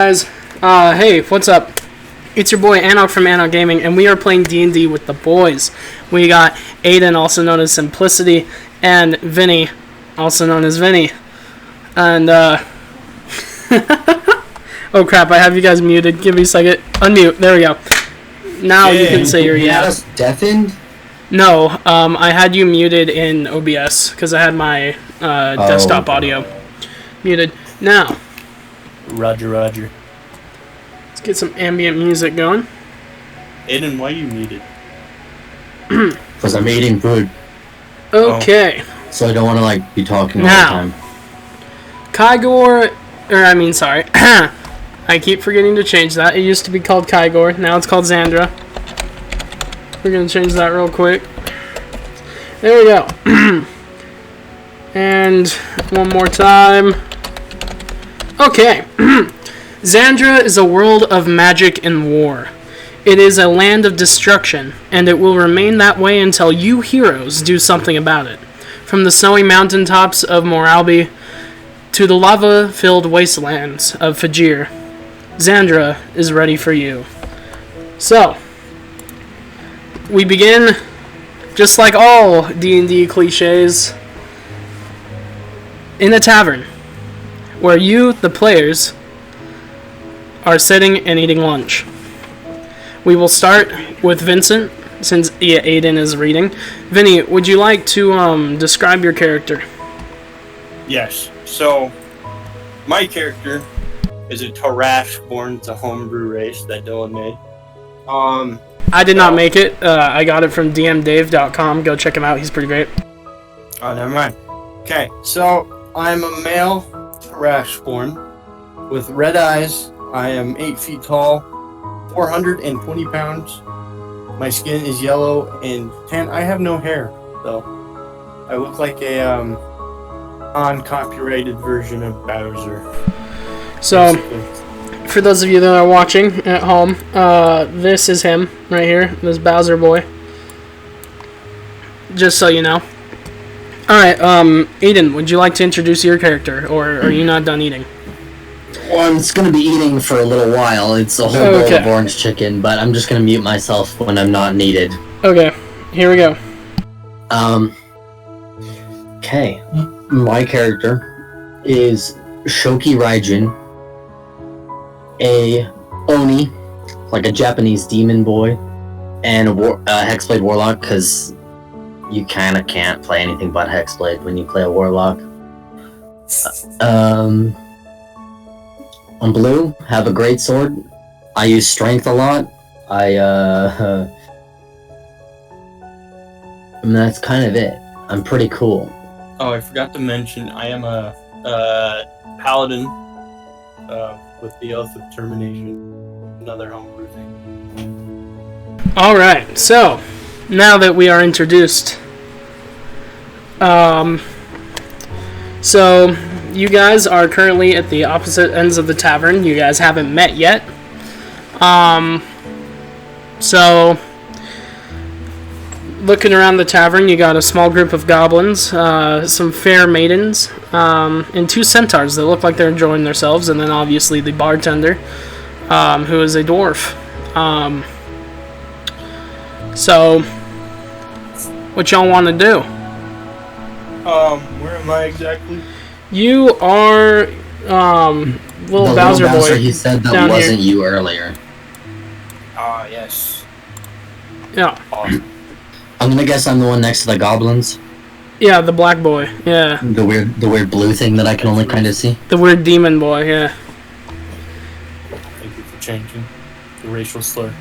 Guys, hey, what's up? It's your boy Anok from Anok Gaming, and we are playing D&D with the boys. We got Aiden, also known as Simplicity, and Vinny, also known as Vinny. And, oh crap, I have you guys muted. Give me a second. Unmute. There we go. Now you can say your yeah. Us deafened? No, I had you muted in OBS, because I had my desktop audio muted. Now, Roger. let's get some ambient music going. Aiden, why you muted? Because I'm eating food. Okay. So I don't want to, be talking all the Now. time. Sorry. I keep forgetting to change that. It used to be called Kygor. Now it's called Xandra. We're going to change that real quick. There we go. And one more time. Okay. Xandra is a world of magic and war. It is a land of destruction, and it will remain that way until you heroes do something about it. From the snowy mountaintops of Moralby to the lava-filled wastelands of Fajir, Xandra is ready for you. So, we begin, just like all D&D cliches, in a tavern, where you, the players, are sitting and eating lunch. We will start with Vincent, since Aiden is reading. Vinny, would you like to describe your character? Yes. So, my character is a Tarash born to homebrew race that Dylan made. I did not make it. I got it from dmdave.com. Go check him out. He's pretty great. Oh, never mind. Okay, so I'm a male Tarash born with red eyes. I am 8 feet tall, 420 pounds. My skin is yellow and tan. I have no hair, though. I look like a uncopyrighted version of Bowser. So, basically. for those of you that are watching at home, this is him right here, this Bowser boy. Just so you know. Alright, Aiden, would you like to introduce your character, or are you not done eating? Well, I'm just going to be eating for a little while. It's a whole bowl of orange chicken, but I'm just going to mute myself when I'm not needed. Okay, here we go. Okay. My character is Shoki Raijin, a Oni, like a Japanese demon boy, and a Hexblade Warlock, because you kind of can't play anything but Hexblade when you play a Warlock. I'm blue, have a great sword. I use strength a lot. And that's kind of it. I'm pretty cool. Oh, I forgot to mention, I am a paladin with the Oath of Termination. Another homebrew thing. Alright, so, now that we are introduced, so, you guys are currently at the opposite ends of the tavern. You guys haven't met yet. So, looking around the tavern, you got a small group of goblins, some fair maidens, and 2 centaurs that look like they're enjoying themselves, and then obviously the bartender, who is a dwarf. So, what y'all want to do? Where am I exactly? You are, little The Bowser little Bowser boy. he said that down wasn't here. you earlier. Ah, yes. Yeah. Awesome. I'm gonna guess I'm the one next to the goblins. Yeah, the black boy. Yeah. The weird blue thing that I can only kind of see. The weird demon boy, yeah. Thank you for changing the racial slur.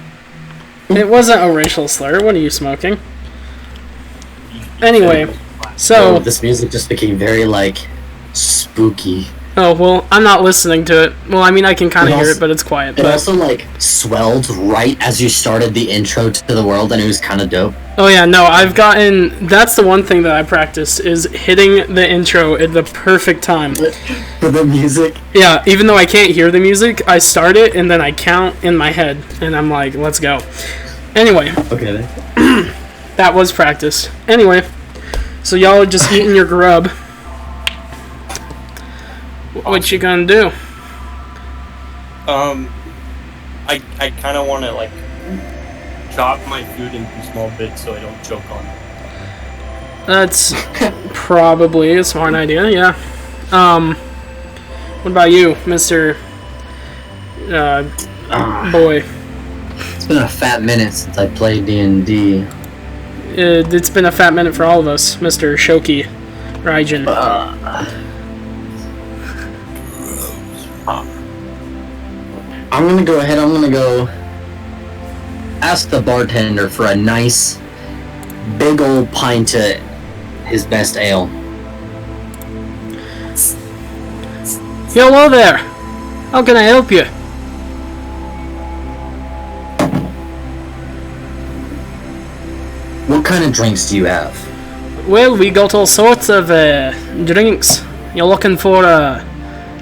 It wasn't a racial slur. What are you smoking? Anyway, so... Oh, this music just became very, spooky. Oh, well, I'm not listening to it. Well, I mean, I can kind of hear it, but it's quiet. It But, also, swelled right as you started the intro to the world, and it was kind of dope. oh, yeah, no, I've gotten... That's the one thing that I practice, is hitting the intro at the perfect time. For the music? Yeah, even though I can't hear the music, I start it, and then I count in my head, and I'm like, let's go. Anyway. Okay, then. That was practiced. Anyway, so y'all are just eating your grub. What you gonna do? I kind of want to like chop my food into small bits so I don't choke on it. That's probably a smart idea, yeah. What about you, Mr. Boy? It's been a fat minute since I played D&D. It's been a fat minute for all of us, Mr. Shoki Raijin. I'm gonna go ahead, I'm gonna go ask the bartender for a nice big old pint of his best ale. Hello there! How can I help you? What kind of drinks do you have? Well, we got all sorts of drinks. You're looking for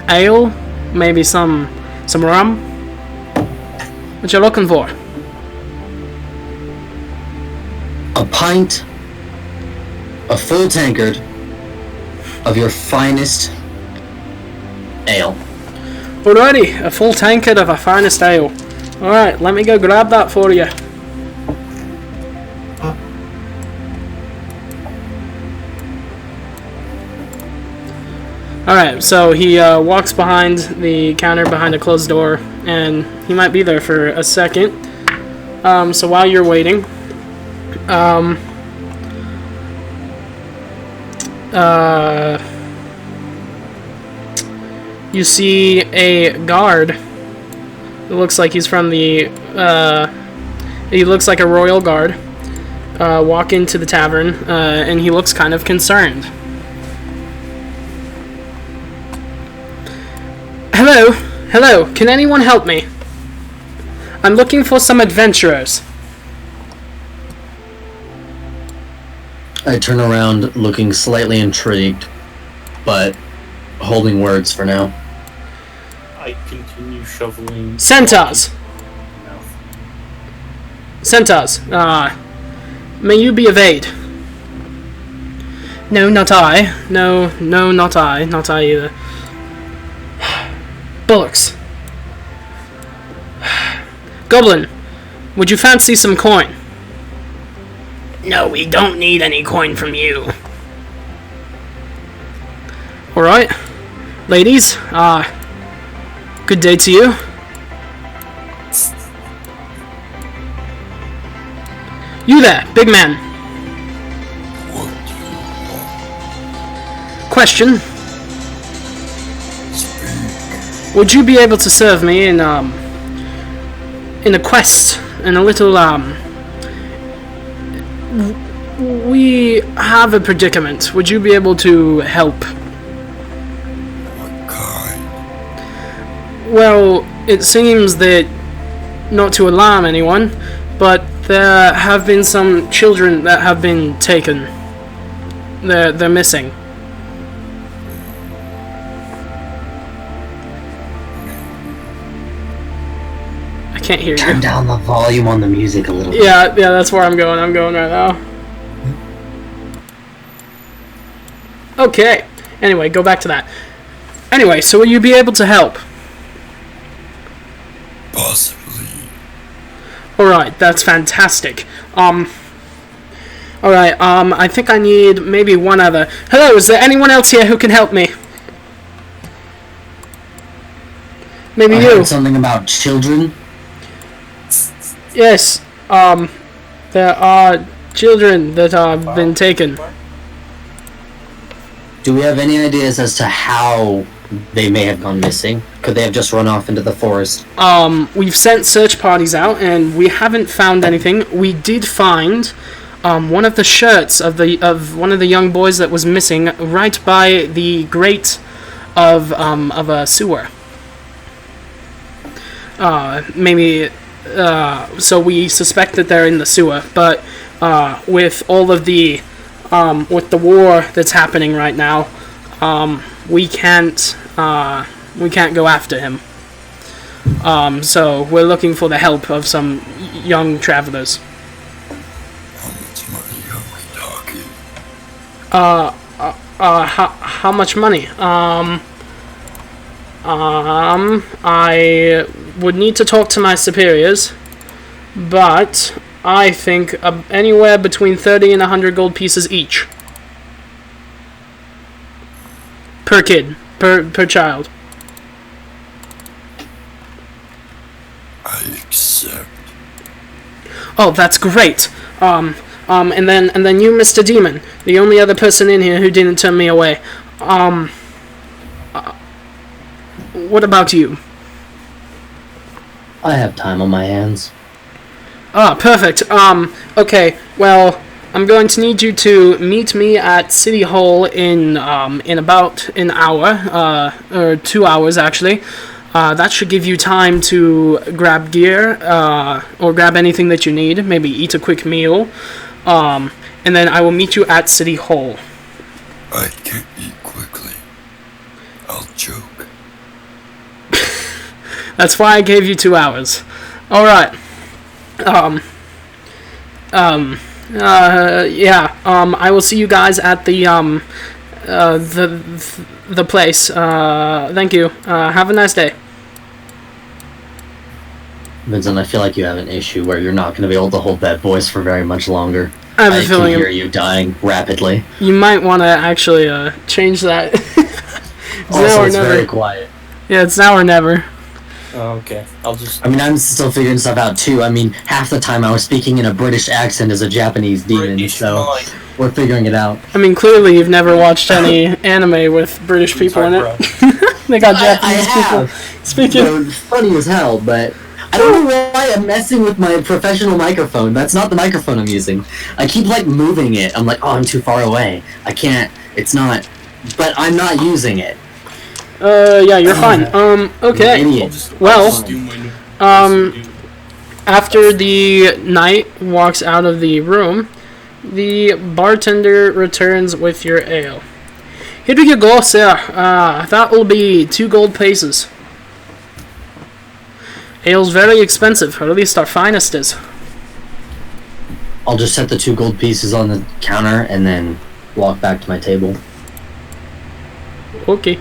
ale? Maybe some rum? What you looking for? A pint, a full tankard of your finest ale. Alrighty, a full tankard of our finest ale. Alright, let me go grab that for you. Alright, so he walks behind the counter behind a closed door, and he might be there for a second. So while you're waiting, you see a guard. It looks like he's from the, he looks like a royal guard, walk into the tavern, and he looks kind of concerned. Hello, can anyone help me? I'm looking for some adventurers. I turn around looking slightly intrigued, but holding words for now. I continue shoveling. Centaurs! Centaurs, may you be of aid? No, not I. No, not I. Not I either. Bullocks. Goblin, would you fancy some coin? No, we don't need any coin from you. Alright. Ladies, good day to you. You there, big man. Question. Would you be able to serve me in a quest, in a little, we have a predicament. Would you be able to help? What kind? Well, it seems that, not to alarm anyone, but there have been some children that have been taken. They're missing. I can't hear you. Turn down the volume on the music a little bit. Yeah, that's where I'm going. I'm going right now. Okay. Anyway, go back to that. Anyway, so will you be able to help? Possibly. Alright, that's fantastic. Alright, I think I need maybe one other. Hello, is there anyone else here who can help me? Maybe I you. heard something about children. Yes, there are children that have been taken. Do we have any ideas as to how they may have gone missing? Could they have just run off into the forest? We've sent search parties out, and we haven't found anything. We did find one of the shirts of one of the young boys that was missing right by the grate of a sewer. Maybe. So we suspect that they're in the sewer, but with all of the with the war that's happening right now, we can't go after him. So we're looking for the help of some young travelers. How much money are we talking? How much money? I would need to talk to my superiors, but I think anywhere between 30 and 100 gold pieces each. Per kid. Per child. I accept. Oh, that's great. And then you, Mr. Demon, the only other person in here who didn't turn me away. What about you? I have time on my hands. Ah, perfect. Okay, well, I'm going to need you to meet me at City Hall in about an hour, or 2 hours actually. That should give you time to grab gear, or grab anything that you need, maybe eat a quick meal, and then I will meet you at City Hall. I can't eat quickly. I'll choke. That's why I gave you 2 hours. Alright. I will see you guys at the place. Thank you. Have a nice day. Vincent, I feel like you have an issue where you're not going to be able to hold that voice for very much longer. I have a I can feeling hear you dying rapidly. you might want to actually change that. It's now Also, or it's never. very quiet. Yeah, it's now or never. Oh, okay. I'll just. I mean, I'm still figuring stuff out too. I mean, half the time I was speaking in a British accent as a Japanese demon, British so noise. we're figuring it out. I mean, clearly you've never watched any anime with British people in Sorry, it. They got Japanese I people have. speaking. They're funny as hell, but I don't know why I'm messing with my professional microphone. That's not the microphone I'm using. I keep like moving it. I'm like, oh, I'm too far away. I can't. It's not. But I'm not using it. Yeah, you're fine. Okay. Idiot. I'll just Well, do my new- After the knight walks out of the room, the bartender returns with your ale. Here you go, sir. That will be 2 gold pieces. Ale's very expensive, or at least our finest is. I'll just set the 2 gold pieces on the counter and then walk back to my table. Okay.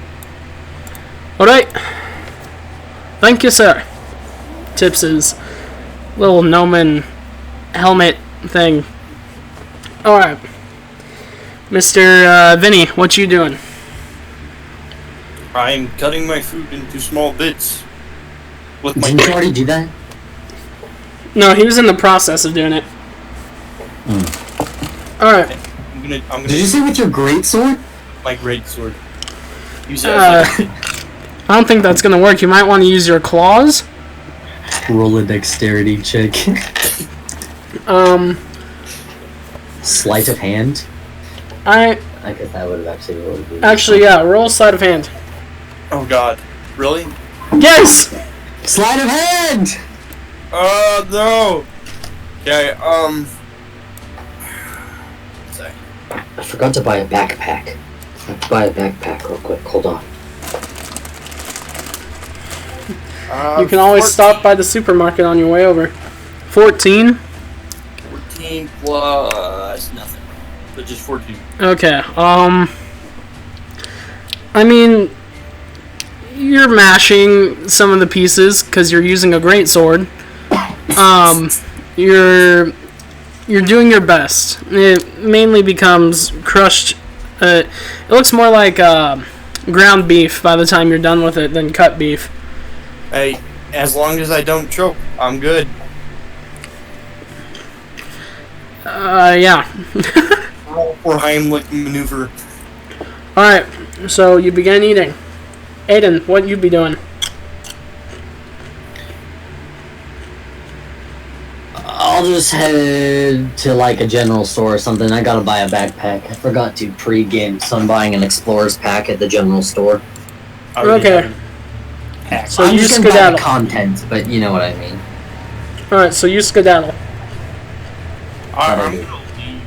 Alright. Thank you, sir. Tips his little gnomon helmet thing. Alright. Mr. Vinny, what you doing? I'm cutting my food into small bits. With my Didn't you already do that? No, he was in the process of doing it. Alright. I'm gonna Did you say with your great sword? my great sword. Use it as like I don't think that's gonna work. You might want to use your claws. Roll a dexterity check. Sleight of hand. I guess that would have actually rolled. Actually, yeah, roll sleight of hand. Oh god. Really? Yes! Sleight of hand. Oh no! Okay, sorry. I forgot to buy a backpack. I have to buy a backpack real quick. Hold on. You can always stop by the supermarket on your way over. 14? 14 plus nothing. So just 14. Okay, I mean, you're mashing some of the pieces because you're using a great sword. You're doing your best. It mainly becomes crushed. It looks more like ground beef by the time you're done with it than cut beef. Hey, as long as I don't choke, I'm good. Yeah. Roll for Heimlich maneuver. Alright, so you begin eating. Aiden, what you be doing? I'll just head to like a general store or something. I gotta buy a backpack. I forgot to pre-game, so I'm buying an explorer's pack at the general store. I already Okay. have it. Hack. So I'm you just gonna buy skedaddle. the content, but you know what I mean. Alright, so you skedaddle. I'm gonna leave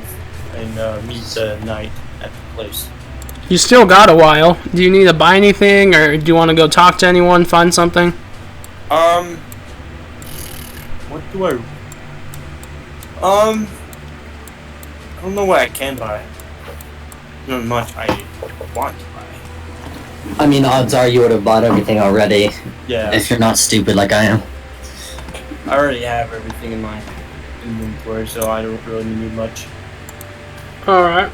and meet the knight at the place. You still got a while. Do you need to buy anything, or do you want to go talk to anyone, find something? What do I don't know what I can buy. Not much I want to buy. I mean, odds are you would have bought everything already Yeah, if you're not stupid like I am. I already have everything in my inventory, so I don't really need much. Alright.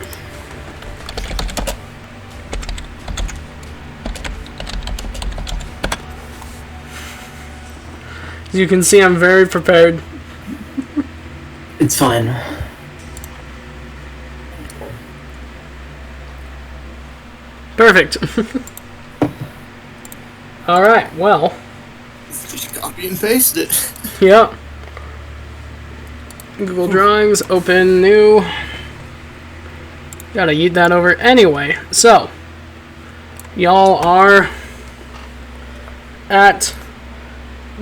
As you can see, I'm very prepared. It's fine. Perfect. Alright, well. Just copy and paste it. Yep. Google Drawings, open, new. Gotta yeet that over. Anyway, so. Y'all are at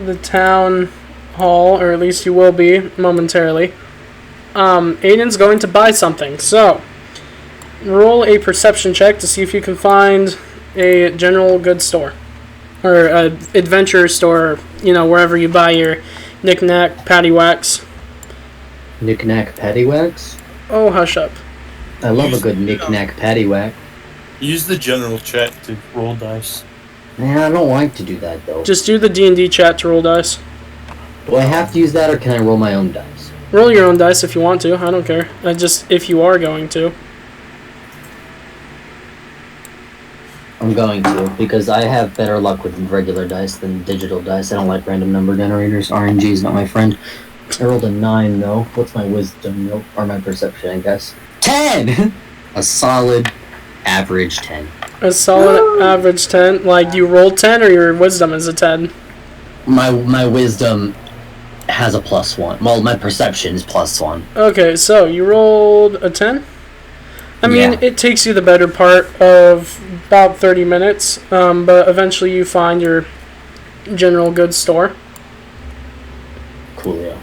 the town hall, or at least you will be momentarily. Aiden's going to buy something, so. Roll a perception check to see if you can find a general goods store. Or a adventure store, you know, wherever you buy your knick-knack, paddywhacks. Knick-knack paddywhacks? Oh, hush up. I love a good knick-knack paddywhack. Use the general chat to roll dice. Man, I don't like to do that though. Just do the D&D chat to roll dice. Do I have to use that or can I roll my own dice? Roll your own dice if you want to, I don't care. Just if you are going to. I'm going to, because I have better luck with regular dice than digital dice. I don't like random number generators. RNG is not my friend. I rolled a 9 though. What's my wisdom? Nope. Or my perception, I guess. 10! A solid average 10. A solid average 10. Like, you rolled 10 or your wisdom is a 10? My wisdom has a +1. Well, my perception is +1. Okay, so you rolled a 10? I mean, Yeah. it takes you the better part of about 30 minutes, but eventually you find your general goods store. Coolio.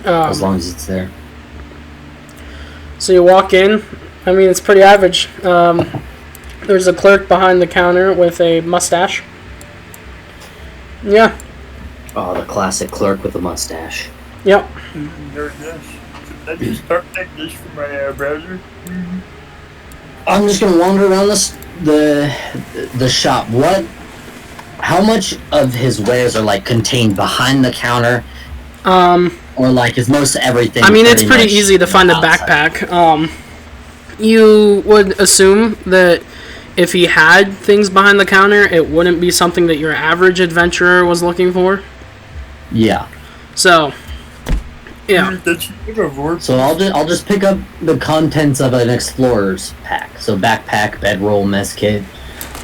As long as it's there. So you walk in. I mean, it's pretty average. There's a clerk behind the counter with a mustache. Yeah. Oh, the classic clerk with a mustache. Yep. Very nice. Should I just start taking this from my browser? I'm just gonna wander around the shop. How much of his wares are like contained behind the counter, or like is most everything? I mean, it's pretty much easy to find a outside? backpack. You would assume that if he had things behind the counter, it wouldn't be something that your average adventurer was looking for. Yeah. So, yeah. So I'll just pick up the contents of an explorer's pack. So backpack, bedroll, mess kit,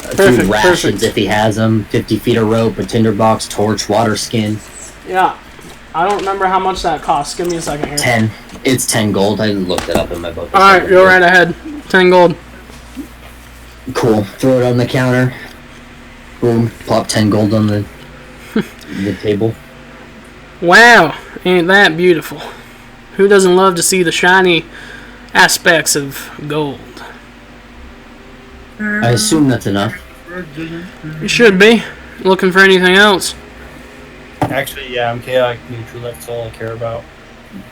Perfect, food rations perfect. if he has them, 50 feet of rope, a tinderbox, torch, water skin. Yeah. I don't remember how much that costs. Give me a second here. 10. It's 10 gold. I looked it up in my book. Alright, go right ahead. 10 gold. Cool. Throw it on the counter. Boom. Plop 10 gold on the table. Wow, ain't that beautiful? Who doesn't love to see the shiny aspects of gold? I assume that's enough. You should be. Looking for anything else? Actually, yeah, I'm chaotic neutral. That's all I care about.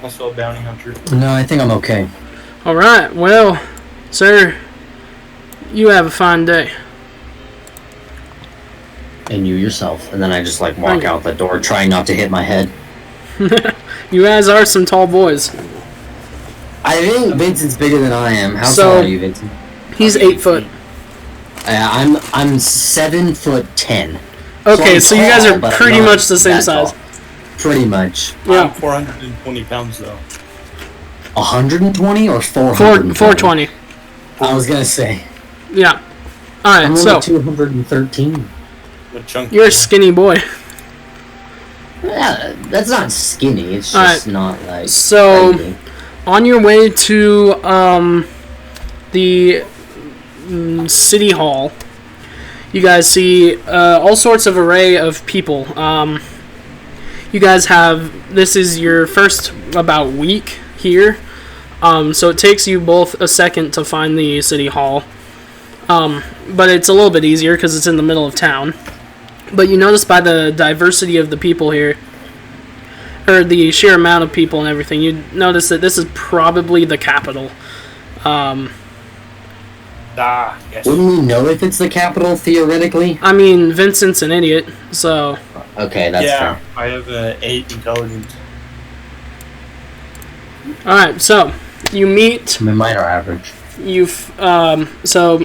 Also a bounty hunter. No, I think I'm okay. Alright, well, sir, you have a fine day. And you yourself. And then I just like Thank walk you. out the door, trying not to hit my head. You guys are some tall boys. I think Vincent's bigger than I am. How So- tall are you, Vincent? He's 8 foot. I'm 7'10". Okay, I'm so you guys tall, are but I'm pretty not much the same that tall. size. Pretty much. Yeah. I'm 420 pounds though. 120 or 420? 420. I was gonna say. Yeah. I'm Alright, only so, 213. What chunk? you're a skinny boy. Yeah, that's not skinny. It's Alright. just not like. So- crazy. On your way to the city hall, you guys see all sorts of array of people. You guys have, this is your first about week here, so it takes you both a second to find the city hall, but it's a little bit easier because it's in the middle of town. But you notice by the diversity of the people here, or the sheer amount of people and everything, you notice that this is probably the capital. Yes. Wouldn't we know if it's the capital, theoretically? I mean, Vincent's an idiot, so... Okay, that's Yeah, fair. I have an 8 intelligence. Alright, so, you meet... I mean, mine are average. So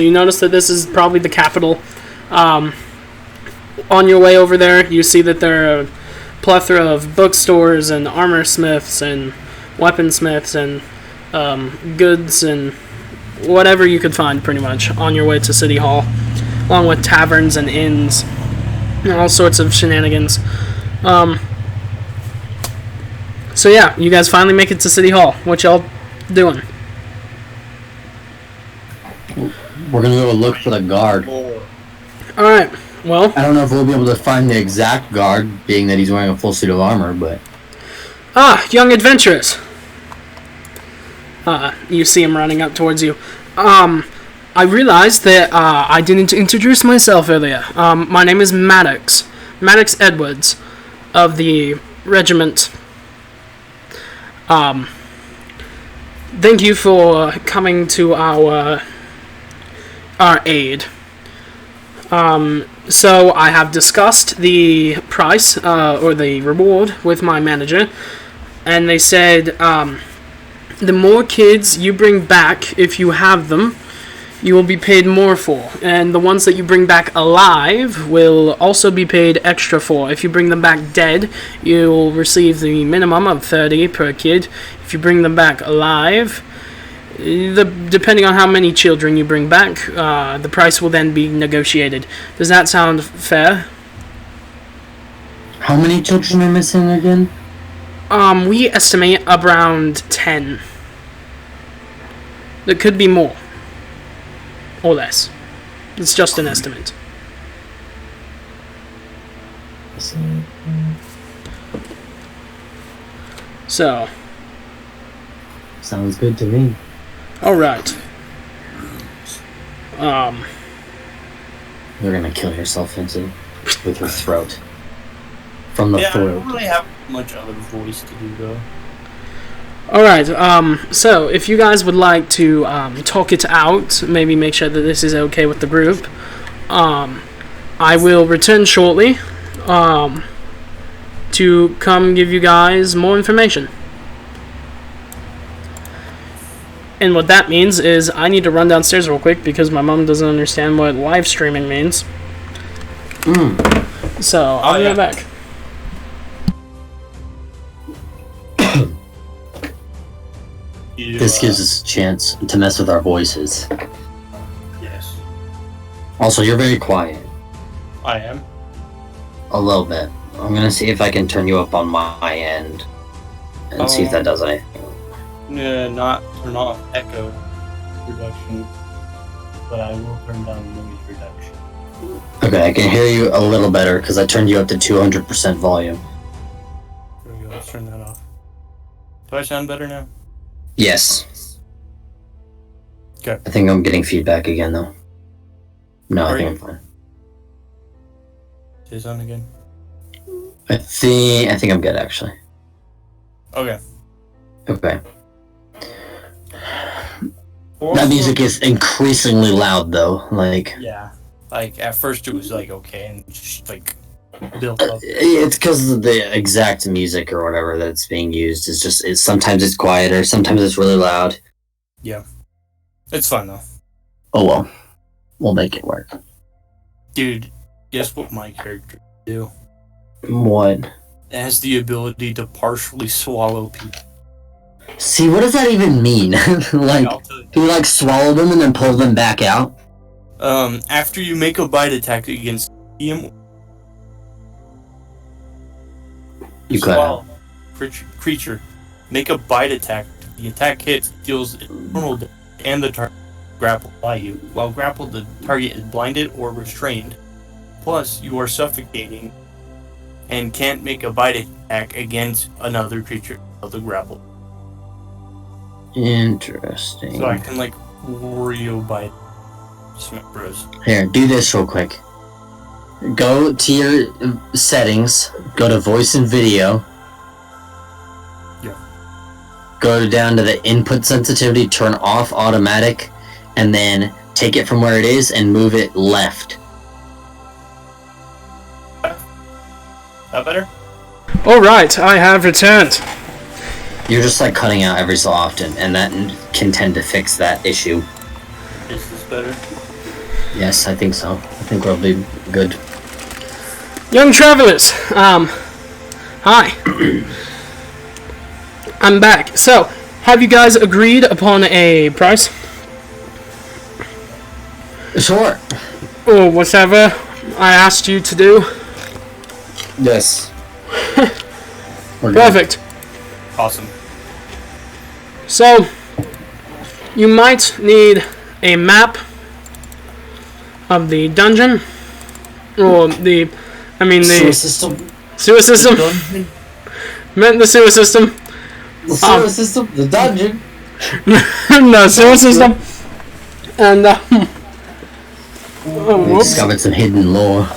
you notice that this is probably the capital. On your way over there, you see that there are a plethora of bookstores and armor smiths and weaponsmiths and goods and whatever you could find, pretty much, on your way to City Hall, along with taverns and inns and all sorts of shenanigans. So yeah, you guys finally make it to City Hall. What y'all doing? We're gonna go look for the guard. Alright, well... I don't know if we'll be able to find the exact guard, being that he's wearing a full suit of armor, but... Ah, young adventurers! You see him running up towards you. I realized that I didn't introduce myself earlier. My name is Maddox. Maddox Edwards of the regiment. Thank you for coming to our aid. So I have discussed the price, or the reward, with my manager, and they said, the more kids you bring back, if you have them, you will be paid more for, and the ones that you bring back alive will also be paid extra for. If you bring them back dead, you'll receive the minimum of 30 per kid. If you bring them back alive, depending on how many children you bring back, the price will then be negotiated. Does that sound fair? How many children are missing again? We estimate around 10. There could be more. Or less. It's just an estimate. So. Sounds good to me. Alright. You're gonna kill yourself, Vincent, with your throat. From the Yeah, I throat. don't really have much other voice to do, though. Alright, so if you guys would like to talk it out, maybe make sure that this is okay with the group, I will return shortly to come give you guys more information. And what that means is I need to run downstairs real quick because my mom doesn't understand what live streaming means. So, I'll be right back. This gives us a chance to mess with our voices. Yes. Also, you're very quiet. I am. A little bit. I'm gonna see if I can turn you up on my end. And see if that does anything. Not turn off echo reduction, but I will turn down noise reduction. Okay, I can hear you a little better because I turned you up to 200% volume. There we go, let's turn that off. Do I sound better now? Yes. Okay. I think I'm getting feedback again though. No, I Are think you? I'm fine. Say something again. I think I'm good actually. Okay. Okay. That music is increasingly loud though. Like Yeah. Like, at first it was, like, okay, and just, like, built up. it's because the exact music or whatever that's being used is just sometimes it's quieter, sometimes it's really loud. Yeah. It's fun, though. Oh well. We'll make it work. Dude, guess what my character can do? What? It has the ability to partially swallow people. See, what does that even mean? Like, I'll tell you. do you like swallow them and then pull them back out? After you make a bite attack against him, You cut out. creature, make a bite attack. The attack hits, deals normal damage, and the target grappled by you. While grappled, the target is blinded or restrained. Plus, you are suffocating and can't make a bite attack against another creature of the grapple. Interesting. So I can, like, Wario bite Smash Bros. Here, do this real quick. Go to your settings, go to voice and video. Yeah. Go down to the input sensitivity, turn off automatic, and then take it from where it is and move it left. That better? Alright, I have returned. You're just like cutting out every so often, and that can tend to fix that issue. Is this better? Yes, I think so. I think we'll be good. Young travelers, hi. I'm back. So, have you guys agreed upon a price? Sure. Or whatever I asked you to do? Yes. We're good. Perfect. Awesome. So, you might need a map of the dungeon, or the Sewer system. sewer system. Meant the sewer system. The sewer system. The dungeon. No, sewer system. And, We whoops. discovered some hidden lore.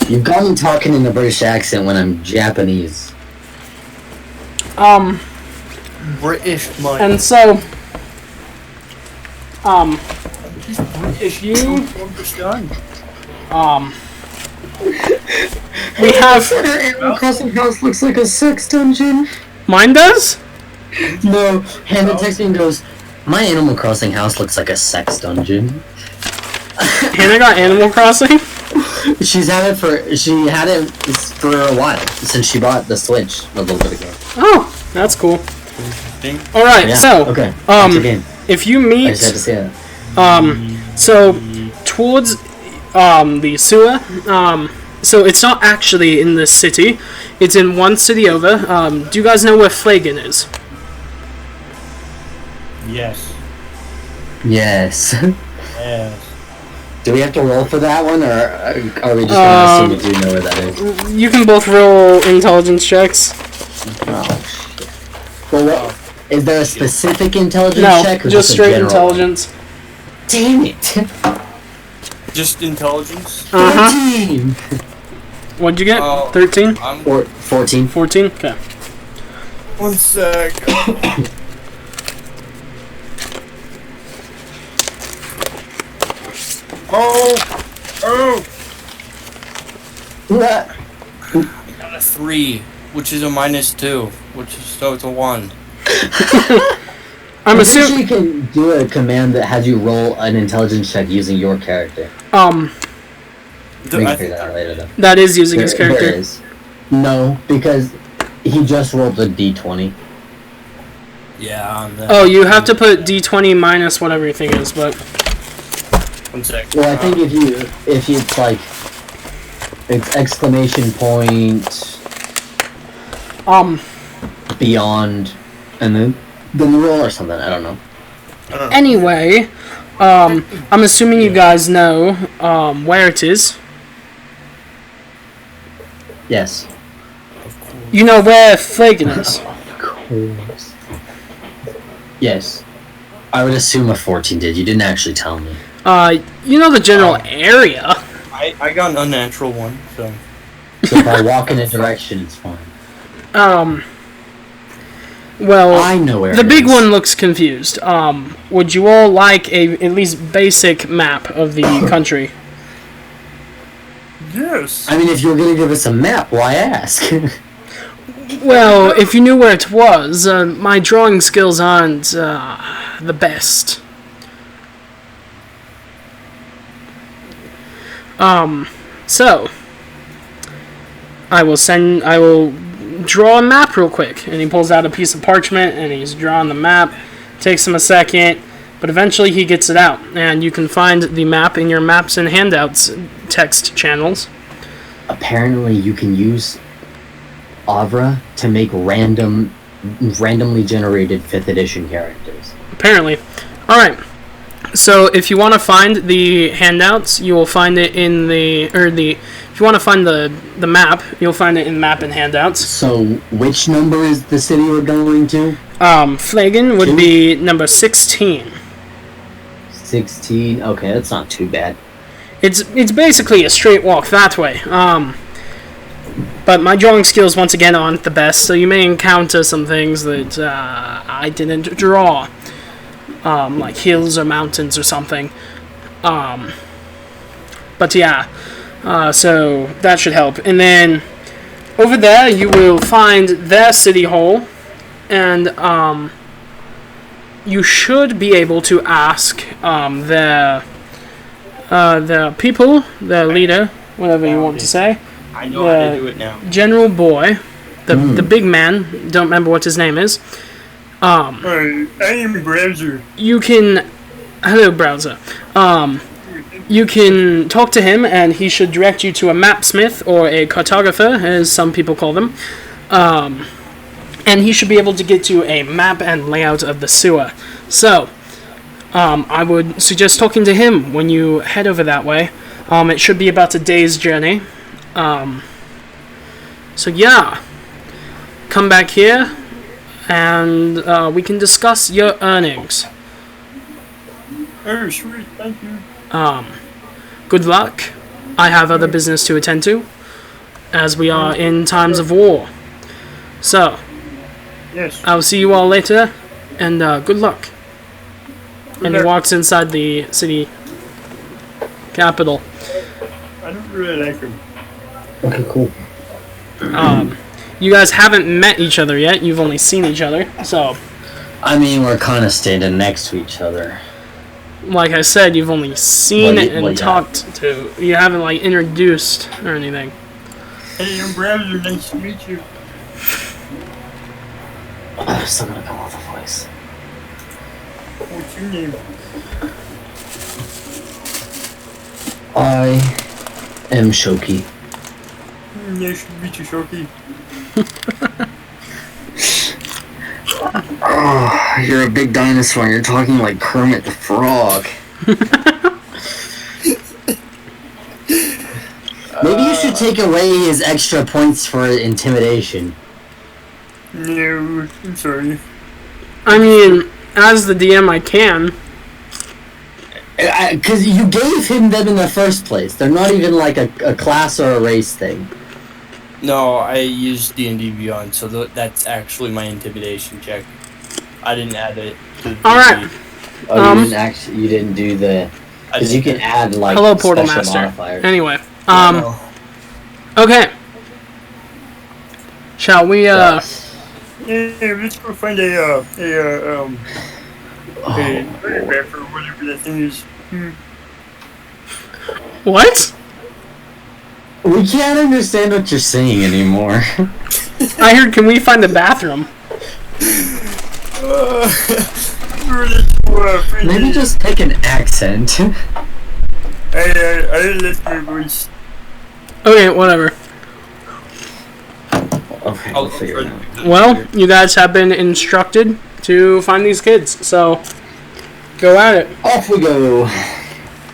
You've got me talking in a British accent when I'm Japanese. British money. And so, British, you- don't understand. we have, Animal Crossing house looks like a sex dungeon. mine does? No, Hannah texts me and goes, my Animal Crossing house looks like a sex dungeon. Hannah got Animal Crossing? She had it for a while since she bought the Switch a little bit ago. Oh, that's cool. Think? Alright, Yeah. so, Okay. That's a game. if you I meet, just had to say that. so, towards, the sewer, so it's not actually in this city, it's in one city over. Do you guys know where Flagon is? Yes. Yes. Yes. Do we have to roll for that one, or are we just gonna assume we do know where that is? You can both roll intelligence checks. Oh, shit. Well, what, is there a specific intelligence No, check, or just a straight general intelligence. one? Damn it! Just intelligence? 14! What'd you get? Oh. 13? I'm 14. 14? Okay. 1 sec. Oh! What? Got a 3, which is a -2, so it's a 1. I'm I'm assuming, sure you can do a command that has you roll an intelligence check using your character. We can figure that out later, though. that is using his There character. is. No, because he just rolled a d20. Yeah, on that. Oh, you have to put d20 minus whatever your thing is, but 1 sec. Well, I think if it's like, it's exclamation point beyond, and then the roll or something. I don't know. anyway, I'm assuming you guys know where it is. Yes. You know where Flagon is. Of course. Yes. I would assume a 14 did. You didn't actually tell me. You know the general area. I got an unnatural 1, so. So if I walk in a direction, it's fine. Well, I know where the it big is. one looks confused. Would you all like a at least basic map of the country? Yes. I mean, if you were gonna give us a map, why ask? Well, if you knew where it was, my drawing skills aren't the best. So I will draw a map real quick. And he pulls out a piece of parchment and he's drawing the map. Takes him a second, but eventually he gets it out. And you can find the map in your maps and handouts text channels. Apparently, you can use Avra to make randomly generated 5th edition characters. Apparently. Alright. So if you want to find the handouts, you will find it in if you want to find the map, you'll find it in map and handouts. So, which number is the city we're going to? Flagon would 2? be number 16. 16. Okay, that's not too bad. It's basically a straight walk that way. But my drawing skills once again aren't the best, so you may encounter some things that I didn't draw. like hills or mountains or something. But yeah, so that should help. And then over there you will find their city hall, and you should be able to ask their people, their leader, whatever you want to say, I know how to do it now. General Boy, the big man. Don't remember what his name is. I am Browser. You can, hello browser. You can talk to him, and he should direct you to a mapsmith or a cartographer, as some people call them. And he should be able to get you a map and layout of the sewer. So, I would suggest talking to him when you head over that way. It should be about a day's journey. So yeah, come back here, and we can discuss your earnings. Oh, sweet, thank you. Good luck. I have other business to attend to, as we are in times of war. So, Yes. I'll see you all later, and good luck. And he luck. walks inside the city capital. I don't really like him. Okay, cool. You guys haven't met each other yet. You've only seen each other. So, I mean, we're kind of standing next to each other. like I said, you've only seen Well, it and yeah. talked to. You haven't like introduced or anything. Hey, I'm Browser. Nice to meet you. Oh, still gonna come off the voice. What's your name? I am Shoki. Nice to meet you, Shoki. Oh, you're a big dinosaur and you're talking like Kermit the Frog. Maybe you should take away his extra points for intimidation. No, I'm sorry. I mean, as the DM, I can. Because you gave him them in the first place. They're not even like a class or a race thing. No, I used D&D Beyond, so that's actually my intimidation check. I didn't add it to the All right. Oh, you didn't do the... I Because you didn't. can add like Hello, Portal special Master. modifiers. Anyway, No. okay. Shall we? Yeah, let's go find a map or whatever that thing is. What? We can't understand what you're saying anymore. I heard. Can we find a bathroom? Maybe just pick an accent. I left my voice. Okay, whatever. Okay, I'll we'll figure it out. Well, you guys have been instructed to find these kids, so go at it. Off we go.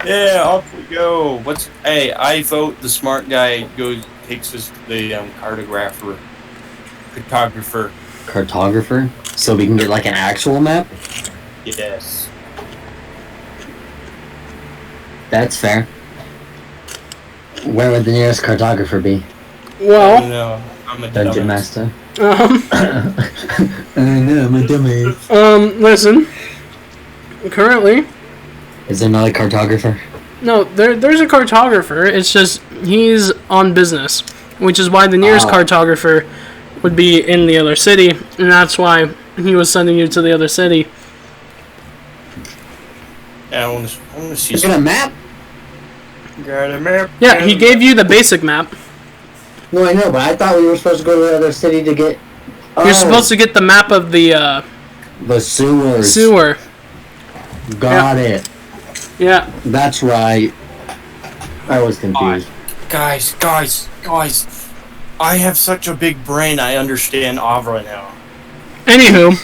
Yeah, off we go. Hey, I vote the smart guy takes us to the cartographer. Cartographer? So we can get like an actual map? Yes. That's fair. Where would the nearest cartographer be? Well, No, I'm a Dungeon dumbass. Master? um, I know, I'm a dumbass. listen. Currently, Is there not a cartographer? no, there's a cartographer. It's just he's on business, which is why the nearest Oh. cartographer would be in the other city, and that's why he was sending you to the other city. Yeah, I want to see Is it a map? Got a map. Yeah, he gave you the basic map. No, I know, but I thought we were supposed to go to the other city to get... You're supposed to get the map of the The sewers. sewer. Got it. Yeah. That's right. I was confused. Guys. I have such a big brain, I understand Avra now. Anywho,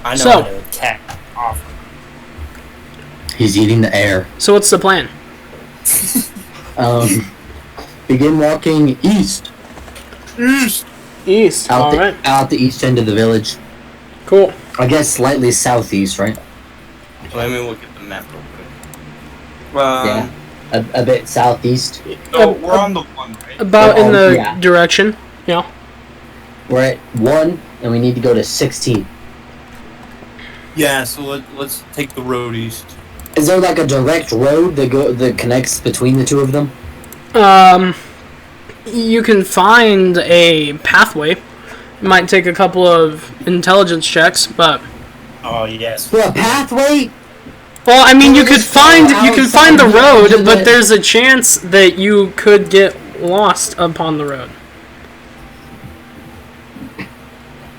I know So- how to attack Avra. He's eating the air. so what's the plan? Begin walking east. East. Out All right. out the east end of the village. Cool. I guess slightly southeast, right? Let me look at the map real quick. Yeah. A bit southeast. So we're on the one, right? About in the Yeah. direction. Yeah. We're at 1, and we need to go to 16. Yeah, so let's take the road east. Is there like a direct road that connects between the two of them? You can find a pathway. It might take a couple of intelligence checks, but Oh yes. For a pathway? well, I mean, you could Just find the road, outside but the- there's a chance that you could get lost upon the road.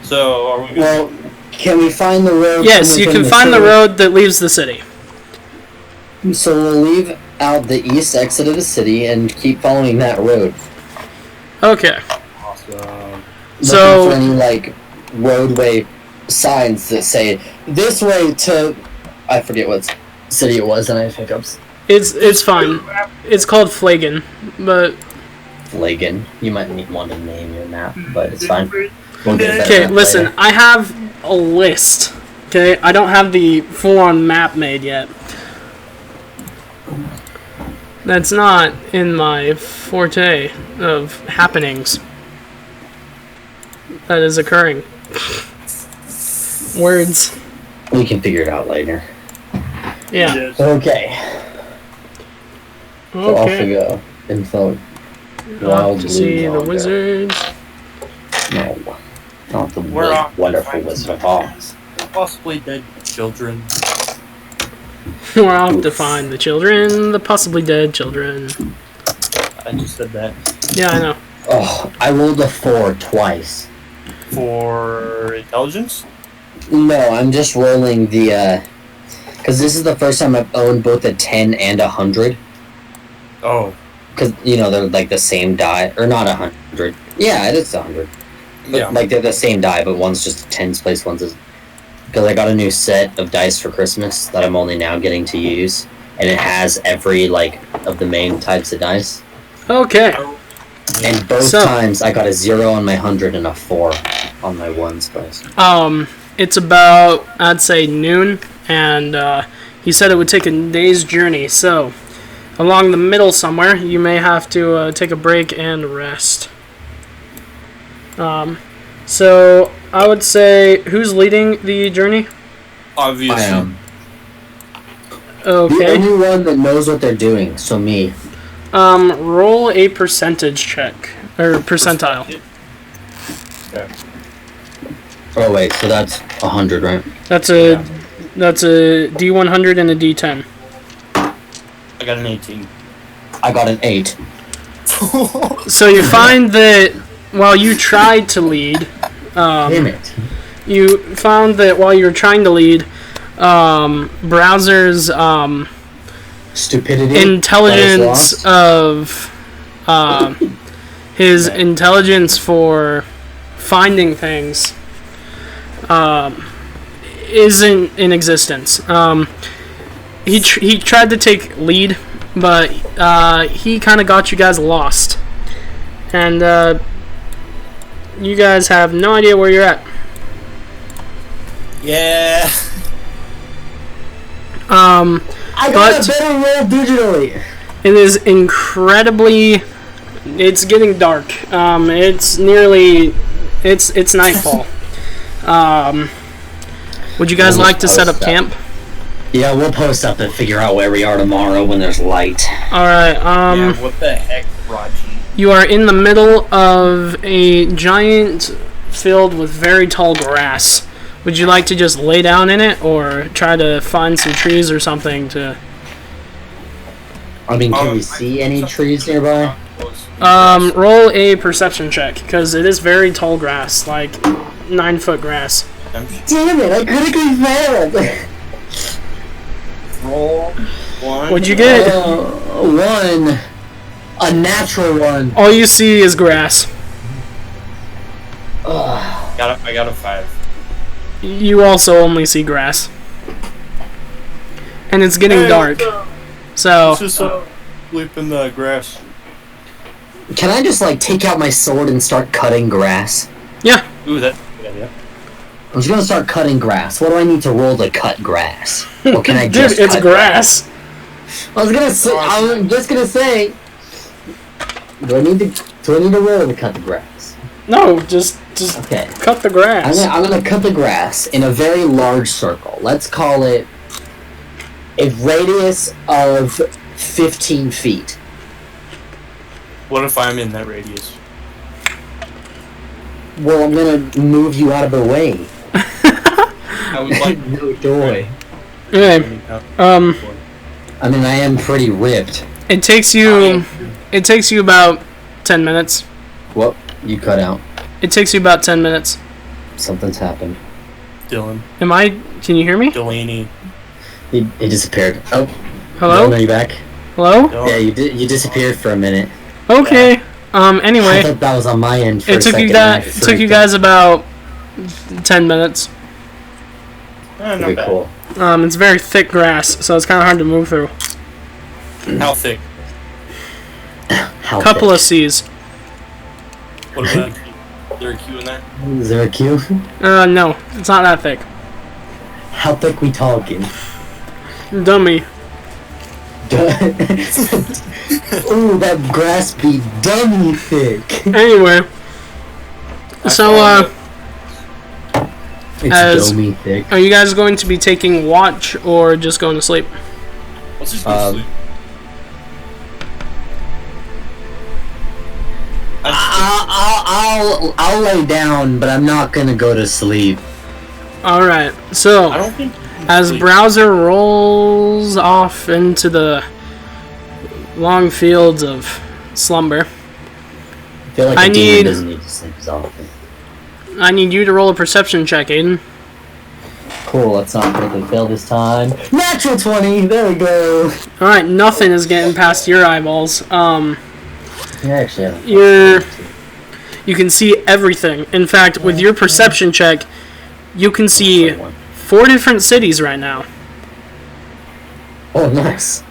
So are we gonna Well, can we find the road? Yes, from you within can find the city? road that leaves the city. So we'll leave out the east exit of the city and keep following that road. Okay. awesome? So- Looking for any like roadway signs that say this way to I forget what city it was and I have hiccups. It's fine. It's called Flagon, but Flagon. You might want to name your map, but it's fine. We'll get that okay. map Listen, later. I have a list. Okay, I don't have the full-on map made yet. That's not in my forte of happenings that is occurring. Words. We can figure it out later. Yeah. Yes. Okay. So off we Okay. go. Info. Off Wild to Blue see the Longo. wizards. No. Not the We're off to wonderful find Wizard of some Oz. Possibly dead children. We're off to find the children, the possibly dead children. I just said that. Yeah, I know. Oh, I rolled a 4 twice. For intelligence? No, I'm just rolling the, because this is the first time I've owned both a 10 and a 100. Oh. Because, you know, they're like the same die. Or not 100. Yeah, it is 100. But, Yeah. like, they're the same die, but one's just a 10s place, one's a... Because I got a new set of dice for Christmas that I'm only now getting to use. And it has every, like, of the main types of dice. Okay. And both So- times I got a 0 on my 100 and a 4 on my 1s dice. It's about, I'd say, noon, and he said it would take a day's journey, so along the middle somewhere, you may have to take a break and rest. So I would say, who's leading the journey? Obviously. I am. The Okay. only one that knows what they're doing, so me. Roll a percentage check, or percentile. Okay. Oh wait, so that's 100, right? That's a D100 and a D10. I got an 18. I got an 8. So you find that while you tried to lead, Damn it. you found that while you were trying to lead, Browser's Stupidity. intelligence Lost. of his intelligence for finding things isn't in existence. He tried to take lead, but he kind of got you guys lost, and you guys have no idea where you're at. Yeah. I got but- a better roll digitally. It is incredibly. It's getting dark. It's nearly. It's nightfall. Would you guys We'll like to just set up post that. camp? Yeah, we'll post up and figure out where we are tomorrow when there's light. All right. Yeah, what the heck, Raji? You are in the middle of a giant field with very tall grass. Would you like to just lay down in it, or try to find some trees or something to? I mean, can we see any trees nearby? Roll a perception check, because it is very tall grass, like 9-foot grass. Damn it, I critically failed! Roll 1. What'd you get? 1. A natural 1. All you see is grass. Ugh. I got a 5. You also only see grass. And it's getting dark. So, Let's just sleep in the grass. Can I just, like, take out my sword and start cutting grass? yeah. Ooh, that's a good idea. I'm just gonna start cutting grass. What do I need to roll to cut grass? Or can I Dude, just it's cut grass. I'm just gonna say. Do I need to roll to cut the grass? No, just Just Okay. cut the grass. I'm gonna cut the grass in a very large circle. Let's call it a radius of 15 feet. What if I'm in that radius? Well, I'm gonna move you out of the way. I would like No joy. Okay. I mean, I am pretty ripped. It takes you about 10 minutes. Well, you cut out. It takes you about 10 minutes. Something's happened. Dylan. Can you hear me? Delaney. He disappeared. Oh, Hello? Dylan, are you back? Hello? No. Yeah, you disappeared for a minute. Okay. I Anyway, thought that was on my end for it a took second. you and I guys took you freaked guys about 10 minutes. Not Very bad. cool. It's very thick grass, so it's kind of hard to move through. How thick? How Couple thick? of C's. What about a Q? Is there a Q in that? Is there a Q? No, it's not that thick. How thick we talking? Dummy. Ooh, that grass be dummy thick. Anyway, so It's As- dummy thick. are you guys going to be taking watch or just going to sleep? Let's just go to sleep. I'll lay down, but I'm not gonna go to sleep. All right. I So don't think. as sleep. browser rolls off into the long fields of slumber, I feel like I a demon need- doesn't need to sleep as often. I need you to roll a perception check, Aiden. Cool, let's not critically fail this time. Natural 20! There we go! All right, nothing is getting past your eyeballs. Yeah, actually, I You can see everything. In fact, with your perception check, you can see 4 different cities right now. Oh, nice.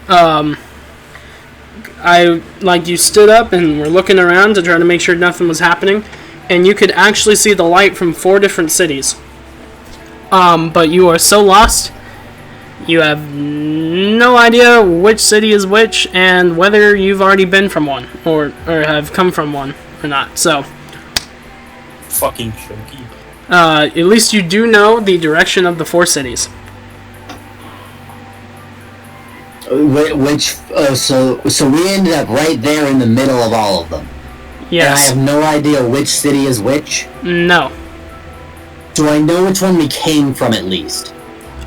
You stood up and were looking around to try to make sure nothing was happening, and you could actually see the light from 4 different cities. But you are so lost, you have no idea which city is which, and whether you've already been from one, or have come from one, or not. So, Fucking chunky. at least you do know the direction of the 4 cities. So we ended up right there in the middle of all of them. And I Yes. have no idea which city is which. No. Do I know which one we came from at least?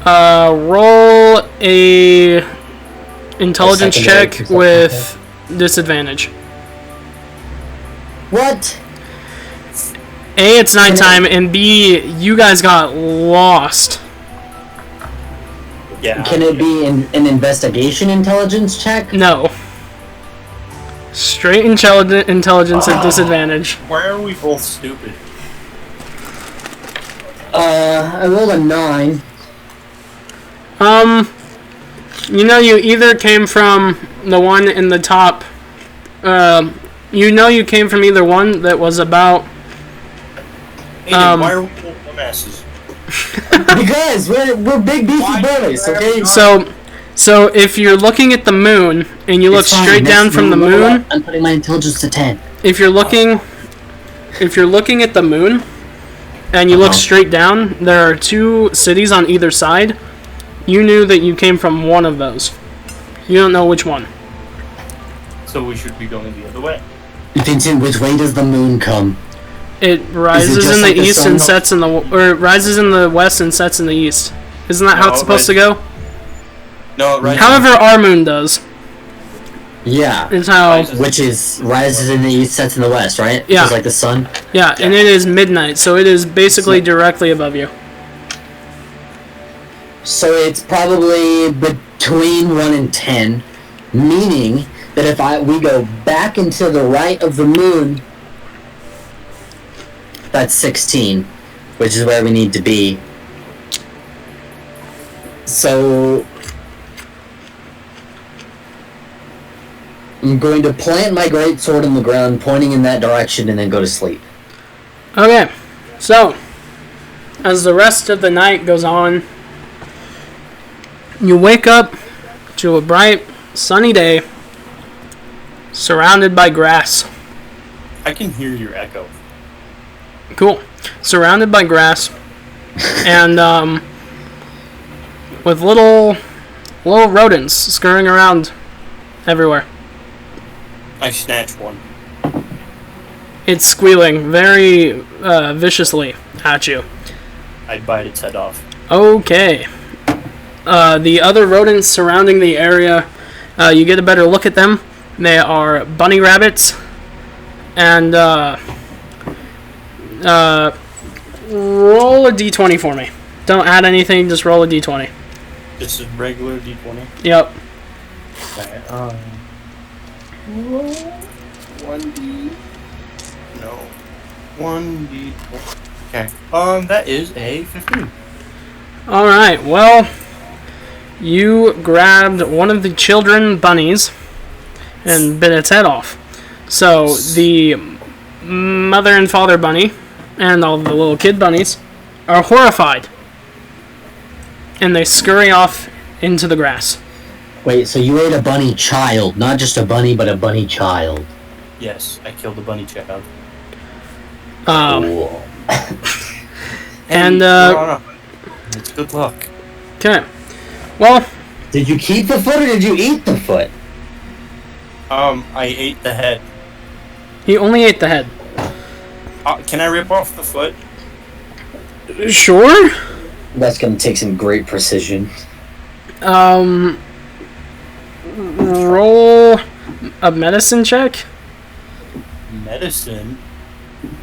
Roll a intelligence secondary check perception with disadvantage. What? A, it's nighttime, and B, you guys got lost. Yeah. Can it be an investigation intelligence check? No. Straight intelligence at disadvantage. Why are we both stupid? I rolled a 9. You either came from the one in the top. You came from either one that was about. Aiden, why are we both dumbasses? Because we're big beefy boys, okay? So if you're looking at the moon and you look It's fine, straight down next from the level moon, up, I'm putting my intelligence to 10. if you're looking at the moon and you look Uh-huh. straight down, there are 2 cities on either side. You knew that you came from one of those. You don't know which one. So we should be going the other way. Vincent, which way does the moon come? It rises just in the like the east sun? and sets in the or it rises in the west and sets in the east. Isn't that how No, it's supposed to right. go? No, right. However, our moon does. Yeah. Is how Rises. Which is rises in the east, sets in the west, right? Yeah. Just like the sun. yeah, and it is midnight, so it is basically directly above you. So it's probably between 1 and 10, meaning that if we go back into the right of the moon, that's 16, which is where we need to be. So I'm going to plant my great sword in the ground, pointing in that direction, and then go to sleep. Okay, so as the rest of the night goes on, you wake up to a bright, sunny day, surrounded by grass. I can hear your echo. Cool. Surrounded by grass, and with little rodents scurrying around everywhere. I snatch one. It's squealing very viciously at you. I bite its head off. Okay. The other rodents surrounding the area, you get a better look at them. They are bunny rabbits, and roll a d20 for me. Don't add anything, just roll a d20. Just a regular d20. Yep. Okay, roll 1d. No. 1d20. Okay. That is a 15. Alright, well, you grabbed one of the children bunnies and bit its head off. So the mother and father bunny and all the little kid bunnies are horrified. And they scurry off into the grass. Wait, so you ate a bunny child, not just a bunny, but a bunny child. Yes, I killed the bunny child. Cool. And, You're on up. It's good luck. okay. Well, Did you keep the foot or did you eat the foot? I ate the head. he only ate the head. Can I rip off the foot? Sure. That's gonna take some great precision. Roll a medicine check. Medicine?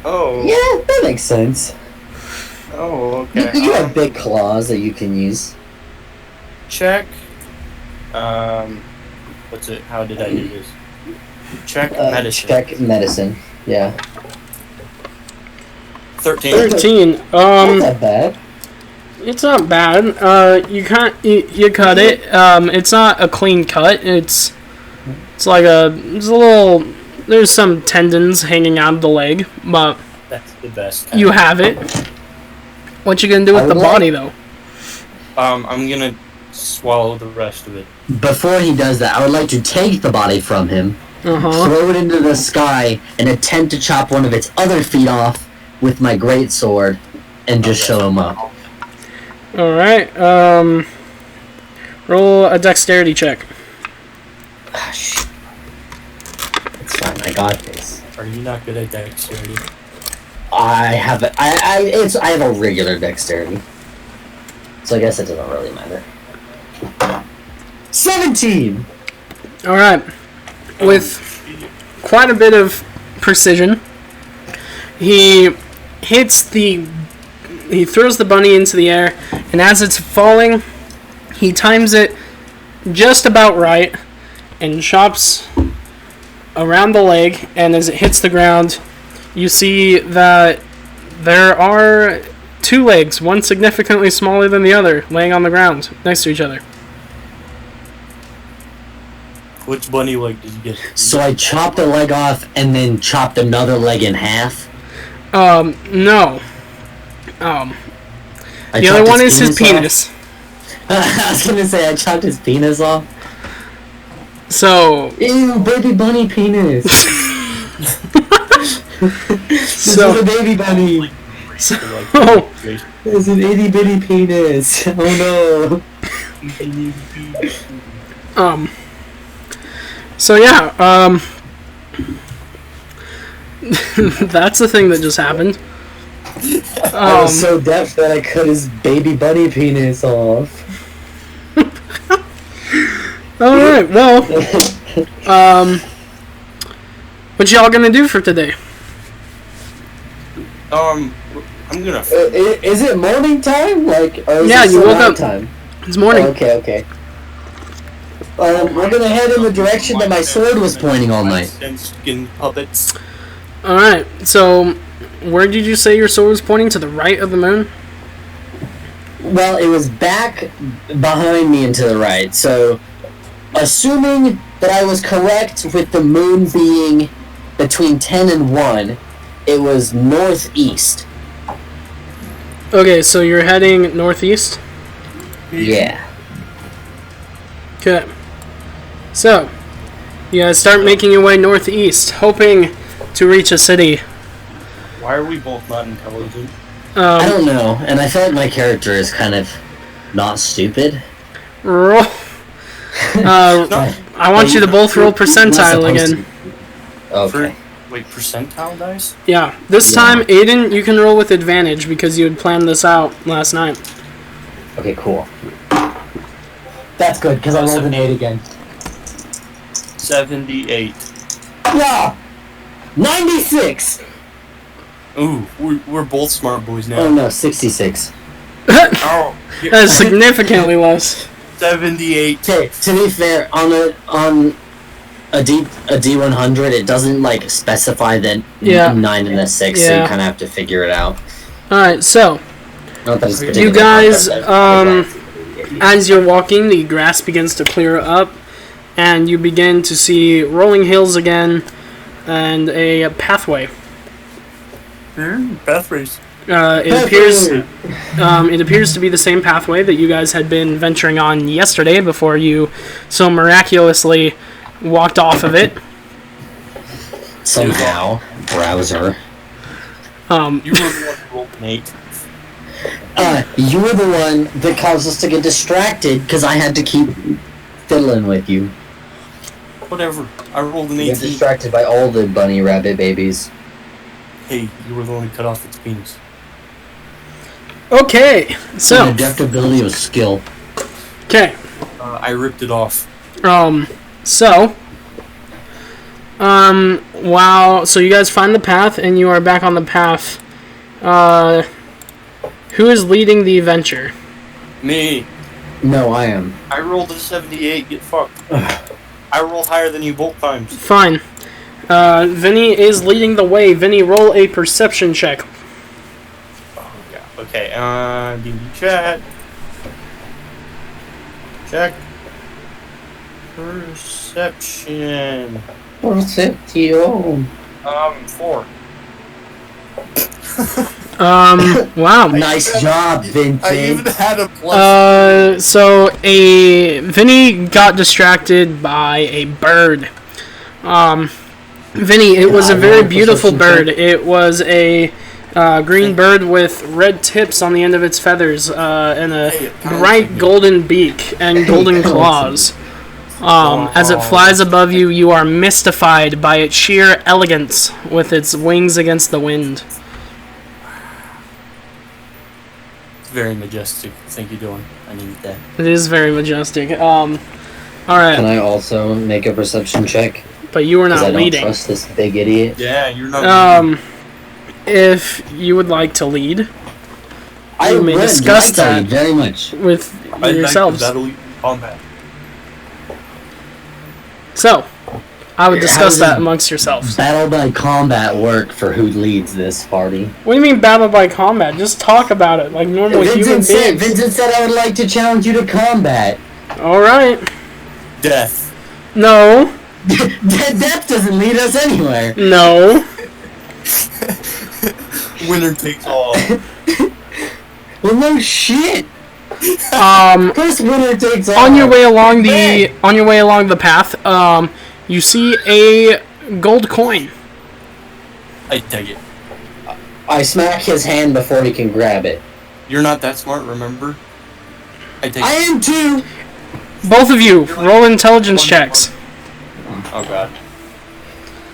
Oh. Yeah, that makes sense. Oh, okay. You have big claws that you can use. Check. What's it? How did I do this? Check medicine. Check medicine. Yeah. 13. 13. Not that bad. It's not bad. You can't. You cut it. It's not a clean cut. It's like it's a little. There's some tendons hanging out of the leg, but That's the best. you have it. What you gonna do with the body, though? I'm gonna swallow the rest of it. Before he does that, I would like to take the body from him, throw it into the sky, and attempt to chop one of its other feet off with my great sword, and just show him up. All right. Roll a dexterity check. Ah, shit. It's fine. I got this. Are you not good at dexterity? I have a, I have a regular dexterity, so I guess it doesn't really matter. 17. All right. With quite a bit of precision, he throws the bunny into the air, and as it's falling, he times it just about right and chops around the leg, and as it hits the ground, you see that there are two legs, one significantly smaller than the other, laying on the ground next to each other. Which bunny leg did you get? So I chopped a leg off and then chopped another leg in half. No. I The other chopped one is his off. penis. I was gonna say I chopped his penis off. So, Ew, baby bunny penis. This is a baby bunny. oh, It's an itty bitty penis. Oh no. So yeah, that's the thing that just happened. I was so deaf that I cut his baby bunny penis off. Alright, well, what y'all gonna do for today? I'm gonna. Is it morning time? Like, or is Yeah, it you still woke up. nighttime? It's morning. Okay. We're gonna head in the direction that my sword was pointing all night. And skin puppets. Alright, so where did you say your sword was pointing? To the right of the moon? Well, it was back behind me and to the right, so assuming that I was correct with the moon being between 10 and 1, it was northeast. Okay, so you're heading northeast? Yeah. Okay. So, you guys start making your way northeast, hoping to reach a city Why are we both not intelligent? I don't know, and I feel like my character is kind of not stupid. Roll. I want you to both roll percentile again. Okay. Wait, percentile dice? Yeah. This time, Aiden, you can roll with advantage because you had planned this out last night. Okay, cool. That's good, because I rolled an 8 again. 78. Yeah! 96! Ooh, we're both smart boys now. Oh no, 66. Oh, That is significantly less. 78. Okay, to be fair, on a D100, it doesn't like specify the Yeah. 9 and a 6, so Yeah. you kind of have to figure it out. Alright, so, Not that it's you particularly guys, complex, as you're walking, the grass begins to clear up, and you begin to see rolling hills again, and a pathway. Pathways. It appears to be the same pathway that you guys had been venturing on yesterday before you so miraculously walked off of it. somehow. Browser. You were the one who rolled an 8. You were the one that caused us to get distracted because I had to keep fiddling with you. Whatever. I rolled an You 18. get distracted by all the bunny rabbit babies. Hey, you were the one who cut off its penis. Okay, so, Adaptability was skill. okay, I ripped it off. so, wow, so you guys find the path, and you are back on the path. Who is leading the adventure? Me. No, I am. I rolled a 78. Get fucked. I rolled higher than you both times. Fine. Vinny is leading the way. Vinny, roll a perception check. Oh, yeah. Okay, DD chat. Check. Perception. Perception. 4. Wow. Nice job, I even Vincent. had a plus. So Vinny got distracted by a bird. Vinny, it was a very beautiful bird. It was a green bird with red tips on the end of its feathers, and a bright golden beak and golden claws. As it flies above you, you are mystified by its sheer elegance with its wings against the wind. It's very majestic. Thank you, Dylan. I needed that. It is very majestic. Alright, Can I also make a perception check? but you are Because I not don't leading. trust this big idiot. Yeah, you're not. If you would like to lead I may would discuss like that. to very much. with I'd yourselves. like to combat. So, I would discuss How does that amongst yourselves. Battle by combat work for who leads this party. What do you mean battle by combat? Just talk about it like normal human beings. Vincent said I would like to challenge you to combat. Alright. Death. No. Death doesn't lead us anywhere. No. Winner takes all. Well, no shit. Um, First winner takes all. on your way along the path, you see a gold coin. I take it. I smack his hand before he can grab it. You're not that smart, remember? I take I it. am too. Both of you, roll intelligence checks. Oh god.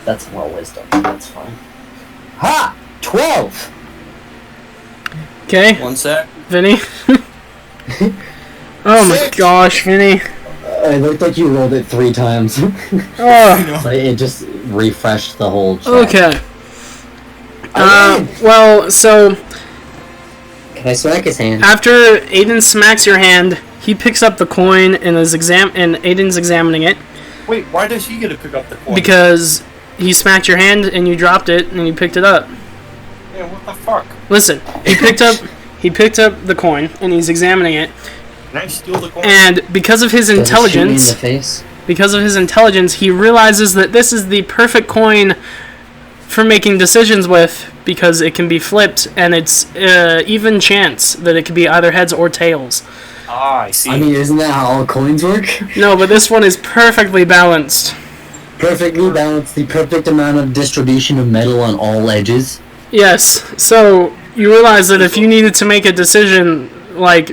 That's more wisdom. That's fine. Ha! 12. Okay, 1 sec. Vinny. Oh my 6. gosh, Vinny. It looked like you rolled it 3 times. Oh, Like, it just refreshed the whole chat. okay. I win. Well, so Can I smack his hand? after Aiden smacks your hand, he picks up the coin and Aiden's examining it Wait, why does he get to pick up the coin? because he smacked your hand and you dropped it and you picked it up. Yeah, what the fuck? Listen, he picked up the coin and he's examining it, Can I steal the coin? and because of his Does it shoot me in intelligence, the face? he realizes that this is the perfect coin for making decisions with because it can be flipped and it's even chance that it could be either heads or tails. Ah, I see. I mean, isn't that how all coins work? No, but this one is perfectly balanced. Perfectly balanced, the perfect amount of distribution of metal on all edges. Yes. So you realize that if you needed to make a decision, like